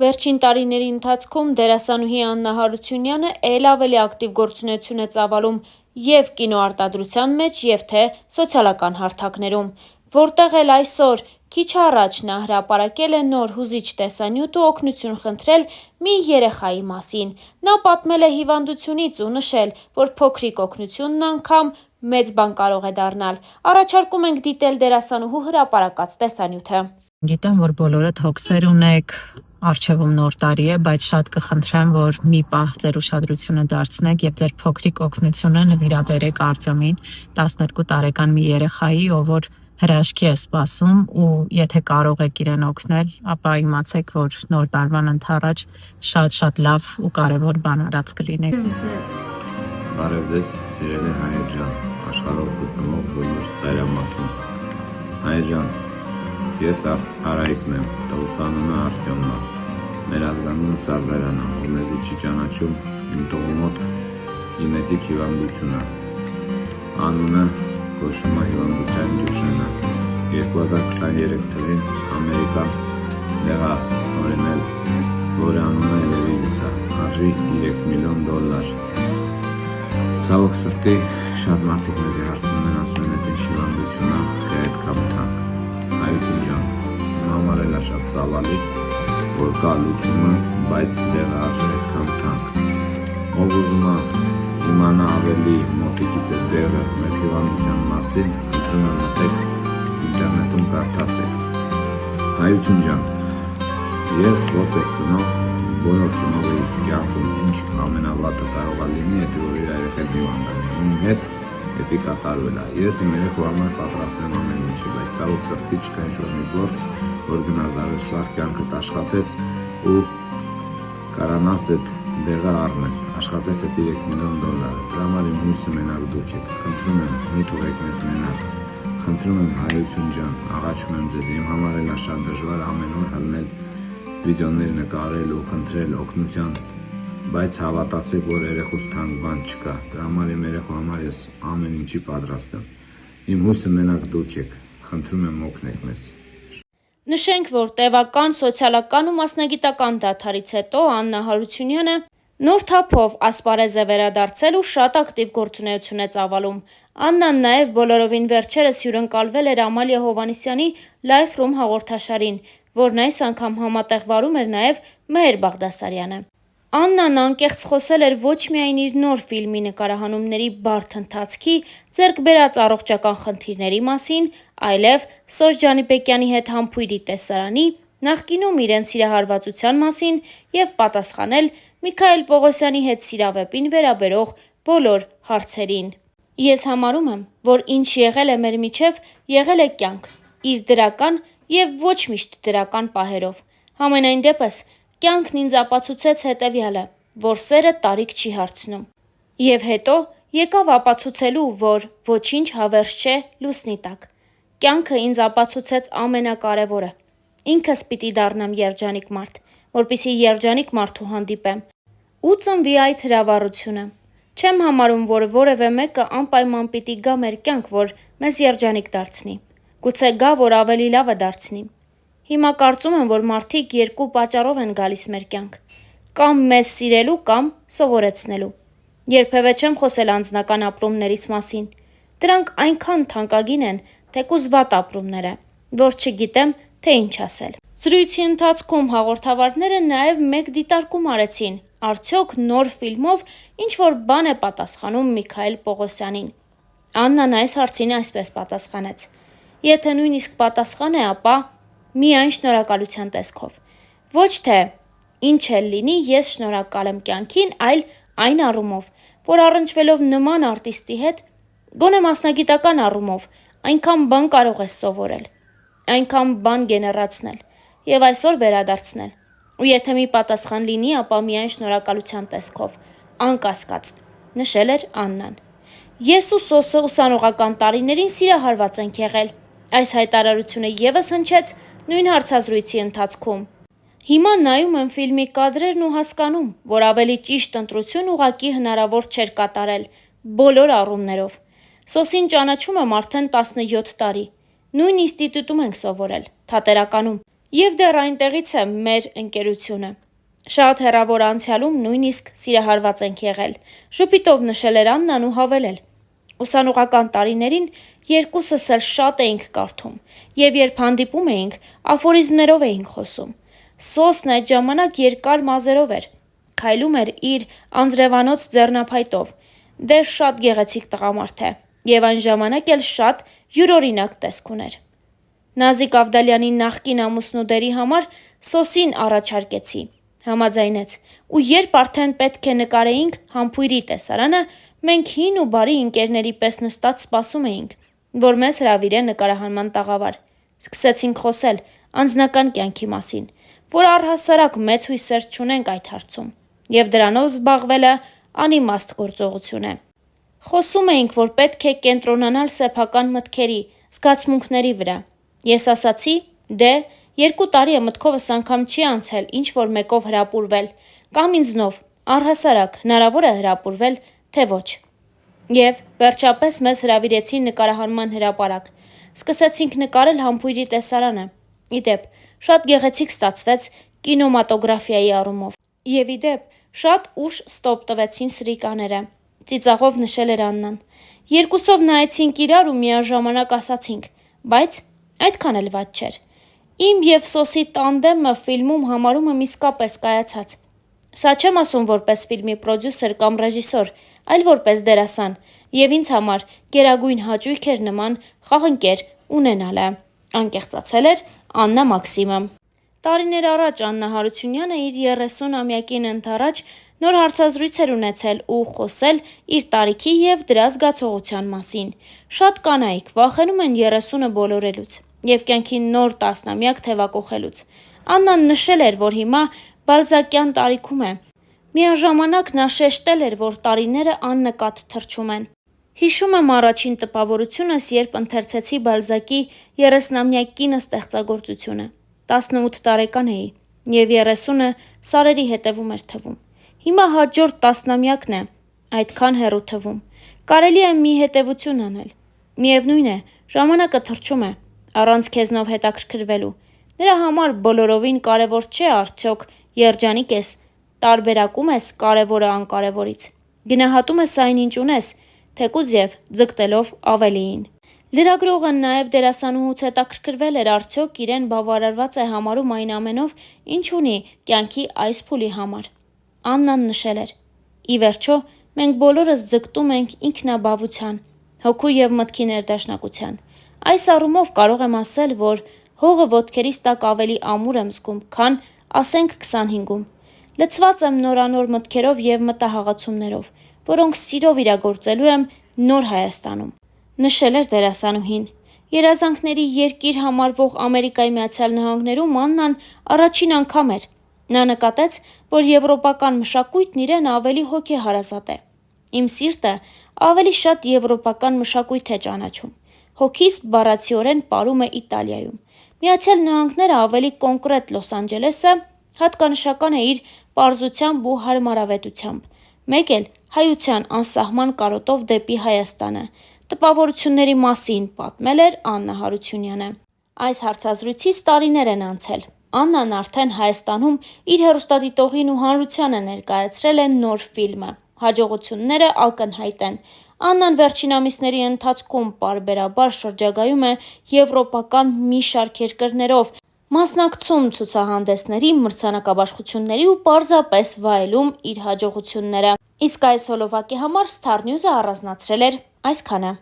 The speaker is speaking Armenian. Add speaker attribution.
Speaker 1: Վերջին տարիների ընթացքում դերասանուհի Աննա Հարությունյանը էլ ավելի ակտիվ գործունեություն է ծավալում և կինոարտադրության մեջ, և թե սոցիալական հարթակներում, որտեղ էլ այսօր քիչ առաջ նա հրապարակել է նոր հուզիչ տեսանյութ ու օգնություն խնդրել մի երեխայի մասին։ Նա պատմել է հիվանդությունից ու նշել, որ փոքրիկ օգնությունն անգամ մեծ բան կարող է դառնալ։ Առաջարկում ենք դիտել դերասանուհու հրապարակած տեսանյութը։
Speaker 2: Գիտեմ, որ բոլորդ հոգսեր ունեք, առջևում նոր տարի է, բայց շատ կխնդրեմ, որ մի պահ ձեր ուշադրությունը դարձնեք և ձեր փոքրիկ օգնությունը նվիրաբերեք Արտյոմին, 12 տարեկան մի երեխայի, ով որ հրաշքի է սպասում, ու եթե կարող եք իրեն օգնել, ապա իմացեք, որ նոր տարվան ընդառաջ շատ լավ ու կարևոր բան արած կլինեք։
Speaker 3: Բարև ձեզ, սիրելի հայր ջան, աշխարհով գտնվող բոլոր ծայրամասում։ Հայր ջան, ես Արայիկն եմ, տղուս անունը Արտյոմն է, մեր ազգանունը Սարդարանն է, ով մեզի չի ճանաչում, իմ տղու մոտ մեծիկ հիվանդություն է, անունը կոչվում է հիվանդության Դյուշենը, 2023 թվին Ամերիկա դեղավորել, որը անունը Էլևիզիս է, արժի $3 միլիոն։ Ցավոք սրտի շատ մարդիկ մեզի հարցնում են, ասում են, այդ ինչ հիվանդություն է, թե այդքան թանկ։ Հայություն ջան, իմ համար էլ է շատ ցավալի, որ կա լուծումը, բայց դեղը արժի այդքան թանկ։ Ով ուզում է իմանա ավելի մոտիկից է դեղը մեր հիվանդության մասին, խնդրում եմ մտեք ինտերնետում կարդացեք։ Հայություն ջան, ես որպես ծնող բոլոր ծնողի կյանքում ինչ ամենավատը կարող է լինի, եթե որ իր երեխան հիվանդանի, իմ հետ էդի կատարվել է։ Ես իմ երեխու համար պատրաստ եմ ամեն ինչի, բայց ցավոք սրտի չկա ինչ-որ մի գործ, որ գնաս դաժե սաղ կյանքդ աշխատես ու կարանաս այդ դեղը առնես, աշխատես այդ $3 միլիոն։ Դրա համար իմ հույսը մենակ դուք եք, խնդրում եմ, մի թողեք մեզ մենակ, խնդրում եմ Հայություն ջան, աղաչում եմ ձեզ, իմ համար էլ է շատ դժվար ամեն օր հլնել վիդեոներ նկարել ու խնդրել օգնության, բայց հավատացեք, որ երեխուց թանկ բան չկա, դրա համար իմ երեխու համար ես ամեն ինչի պատրաստ եմ, իմ հույսը մենակ դուք եք, խնդրում եմ օգնեք մեզ։
Speaker 1: Նշենք, որ տևական սոցիալական ու մասնագիտական դադարից հետո Աննա Հարությունյանը նոր թափով ասպարեզ է վերադարձել ու շատ ակտիվ գործունեություն է ծավալում։ Աննան նաև բոլորովին վերջերս հյուրընկալվել էր Ամալիա Հովհաննիսյանի Life Room հաղորդաշարին, որն այս անգամ համատեղ վարում էր նաև Մեհեր Բաղդասարյանը։ Աննան անկեղծ խոսել էր ոչ միայն իր նոր ֆիլմի նկարահանումների բարդ ընթացքի, ձեռք բերած առողջական խնդիրների մասին, այլև Սոս Ջանիբեկյանի հետ համբույրի տեսարանի, նախկինում իրենց սիրահարվածության մասին և պատասխանել Միքայել Պողոսյանի հետ սիրավեպին վերաբերող բոլոր հարցերին։ Ես համարում եմ, որ ինչ եղել է մեր միջև, եղել է կյանք, իր դրական և ոչ միշտ դրական պահերով։ Համենայն դեպս, կյանքն ինձ ապացուցեց հետևյալը, որ սերը տարիք չի հարցնում։ Եվ հետո եկավ ապացուցելու, որ ոչինչ հավերժ չէ լուսնի տակ։ Կյանքը ինձ ապացուցեց ամենակարևորը։ Ինքս պիտի դառնամ երջանիկ մարդ, որպեսզի երջանիկ մարդու հանդիպեմ ու ծնվի այդ հրավառությունը։ Չեմ համարում, որ որևէ մեկը անպայման պիտի գա մեր կյանք, որ մեզ երջանիկ դարձնի։ Գուցե գա, որ ավելի լավը դարձնի։ Հիմա կարծում եմ, որ մարդիկ երկու պատճառով են գալիս մեր կյանք. կամ մեզ սիրելու, կամ սովորեցնելու։ Երբևէ չեմ խոսել անձնական ապրումներիս մասին։ Դրանք այնքան թանկագին են, թեկուզ վատ ապրումները, որ չգիտեմ, թե ինչ ասել։ Զրույցի ընթացքում հաղորդավարները նաև մեկ դիտարկում արեցին, արդյոք նոր ֆիլմով ինչ-որ բան է պատասխանում Միքայել Պողոսյանին։ Աննան այս հարցին այսպես պատասխանեց. եթե նույնիսկ պատասխան է, ապա միայն շնորհակալության տեսքով։ Ոչ թե ինչ էլ լինի, ես շնորհակալ եմ կյանքին, այլ այն առումով, որ առնչվելով նման արտիստի հետ, գոնե մասնագիտական առումով, այնքան բան կարող ես սովորել, այնքան բան գեներացնել և այսօր վերադարձնել։ Ու եթե մի պատասխան լինի, ապա միայն շնորհակալության տեսքով, անկասկած, նշել էր Աննան։ Ես ու Սոսը ուսանողական տարիներին սիրահարված ենք եղել։ Այս հայտարարությունը ևս հնչեց նույն հարցազրույցի ընթացքում։ Հիմա նայում եմ ֆիլմի կադրերն ու հասկանում, որ ավելի ճիշտ ընտրություն ուղղակի հնարավոր չէր կատարել բոլոր առումներով։ Սոսին ճանաչում եմ արդեն 17 տարի։ Նույն ինստիտուտում ենք սովորել, Թատերականում։ Եվ դեռ այնտեղից է մեր ընկերությունը։ Շատ հեռավոր անցյալում նույնիսկ սիրահարված ենք եղել, ժպիտով նշել էր Աննան ու հավելել. ուսանողական տարիներին երկուսս էլ շատ էինք կարդում, եւ երբ հանդիպում էինք, աֆորիզմներով էինք խոսում։ Սոսն այդ ժամանակ երկար մազերով էր, քայլում էր իր անձրևանոց ձեռնափայտով, դեռ շատ գեղեցիկ տղամարդ է, եւ այն ժամանակ էլ շատ յուրօրինակ տեսք ուներ։ Նազիկ Ավդալյանի նախկին ամուսնու համար Սոսին առաջարկեցի, համաձայնեց, ու երբ արդեն պետք է նկարեինք համբույրի տեսարանը, մենք հին ու բարի ընկերների պես նստած սպասում էինք, որ մեզ հրավիրե նկարահանման տաղավար։ Սկսեցինք խոսել անձնական կյանքի մասին, որ առհասարակ մեծ հույսեր չունենք այդ հարցում, եւ դրանով զբաղվելը անիմաստ գործողություն է։ Խոսում էինք, որ պետք է կենտրոնանալ սեփական մտքերի, զգացմունքների վրա։ Ես ասացի, դե, 2 տարի է մտքովս անգամ չի անցել ինչ որ մեկով հրապուրվել, կամ ինձնով, առհասարակ հնարավոր է հրապուրվել, թե ոչ։ Եվ վերջապես մեզ հրավիրեցին նկարահանման հրապարակ։ Սկսեցինք նկարել համբույրի տեսարանը։ Իդեպ, շատ գեղեցիկ ստացվեց կինոմատոգրաֆիայի առումով։ Եվ իդեպ, շատ ուշ ստոպ տվեցին սրիկաները, ծիծաղով նշել էր Աննան։ Երկուսով նայեցինք իրար ու միաժամանակ ասացինք, բայց այդքան էլ վատ չէր։ Իմ եւ Սոսի տանդեմը ֆիլմում համարում եմ իսկապես կայացած։ Սա չեմ ասում որպես ֆիլմի պրոդյուսեր կամ ռեժիսոր, այլ որպես դերասան, եւ ինձ համար գերագույն հաճույք էր նման խաղընկեր ունենալը, անկեղծացել էր Աննա Մաքսիմը։ Տարիներ առաջ Աննա Հարությունյանը իր 30-ամյակին ընդառաջ նոր հարցազրույց էր ունեցել ու խոսել իր տարիքի եւ դրա զգացողության մասին։ Շատ կանայք վախենում են 30-ը բոլորելուց եւ կյանքի նոր տասնամյակ թևակողելուց։ Աննան նշել էր, որ հիմա բալզակյան տարիքում է։ Միաժամանակ նա շեշտել էր, որ տարիները աննկատ թռչում են։ Հիշում եմ առաջին տպավորությունս, երբ ընթերցեցի Բալզակի 30-ամյակ կինը ստեղծագործությունը։ 18 տարեկան էի, եւ 30-ը սարերի հետևում էր թվում։ Հիմա հաջորդ տասնամյակն է, այդքան հեռու թվում։ Կարելի է մի հետևություն անել։ Միևնույն է, ժամանակը թռչում է, առանց քեզնով հետաքրքրվելու։ Նրա համար բոլորովին կարևոր չէ արդյոք երջանիկ ես, տարբերակում ես կարևորը անկարևորից, գնահատում ես այն ինչ ունես, թեկուզ եւ ձգտելով ավելիին։ Լրագրողը նաեւ դերասանուհուց հետաքրքրվել էր արդյոք իրեն բավարարված է համարում այն ամենով, ինչ ունի կյանքի այս փուլի համար։ Աննան նշել էր. ի վերջո, մենք բոլորս ձգտում ենք ինքնաբավության, հոգու եւ մտքի ներդաշնակության։ Այս առումով կարող եմ ասել, որ հողը ոտքերիս տակ ավելի ամուր եմ զգում, քան ասենք 25-ում։ Լցված եմ նորանոր մտքերով եւ մտահղացումներով, որոնք սիրով իրագործելու եմ նոր Հայաստանում, նշել էր դերասանուհին։ Երազանքների երկիր համարվող Ամերիկայի Միացյալ Նահանգներում Աննան առաջին անգամ էր։ Նա նկատեց, որ եվրոպական մշակույթն իրեն ավելի հոգեհարազատ է։ Իմ սիրտը ավելի շատ եվրոպական մշակույթ է ճանաչում։ Հոգիս բառացիորեն պարում է Իտալիայում։ Միացյալ Նահանգները ավելի կոնկրետ Լոս Անջելեսը հատկանշական է իր պարզությամբ ու հարմարավետությամբ, մեկ էլ հայության անսահման կարոտով դեպի Հայաստանը, տպավորությունների մասին պատմել էր Աննա Հարությունյանը։ Այս հարցազրույցից տարիներ են անցել։ Աննան արդեն Հայաստանում իր հեռուստադիտողին ու հանրությանը ներկայացրել է նոր ֆիլմը։ Հաջողությունները ակնհայտ են։ Աննան վերջին ամիսների ընթացքում պարբերաբար շրջագայում է եվրոպական մի շարք երկրներով, մասնակցում ցուցահանդեսների, մրցանակաբաշխությունների ու պարզապես վայելում իր հաջողությունները։ Իսկ այս հոլովակի համար Star News-ը առանձնացրել էր այսքանը։